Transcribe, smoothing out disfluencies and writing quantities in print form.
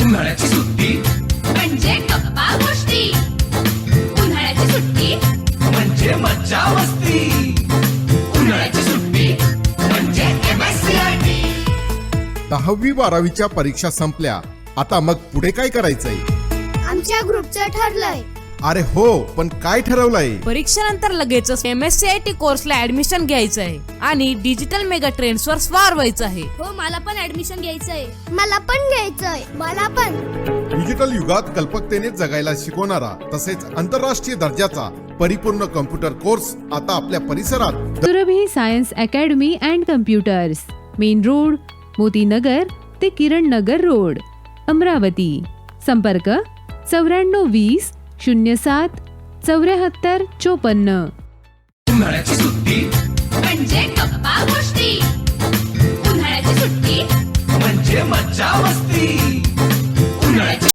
उन्हाळ्याची सुट्टी म्हणजे गप्पा गोष्टी, उन्हाळ्याची सुट्टी म्हणजे मज्जा मस्ती, उन्हाळ्याची सुट्टी म्हणजे MSCIT. 10वी-12वीच्या परीक्षा संपल्या, आता मग पुढे काय करायचंय? आमच्या ग्रुपचं ठरलंय. अरे हो, पण काय ठरवलंय? परीक्षेनंतर लगेचच MSCIT कोर्सला ऍडमिशन घ्यायचं आहे आणि डिजिटल मेगा ट्रेंड्स वर स्वार व्हायचं आहे. हो, मला पण ऍडमिशन घ्यायचंय. मला पण घ्यायचंय. मला पण. डिजिटल युगात कल्पकतेने जगायला शिकवणारा तसेच आंतरराष्ट्रीय दर्जाचा परिपूर्ण कम्प्युटर कोर्स आता आपल्या परिसरात. Surabhi science academy and computers, main road, Motinagar ते किरण नगर रोड, अमरावती. संपर्क 9420 07 74 54. उन्हाळ्याची सुट्टी म्हणजे गप्पा गोष्टी, उन्हाळ्याची सुट्टी म्हणजे मज्जा मस्ती,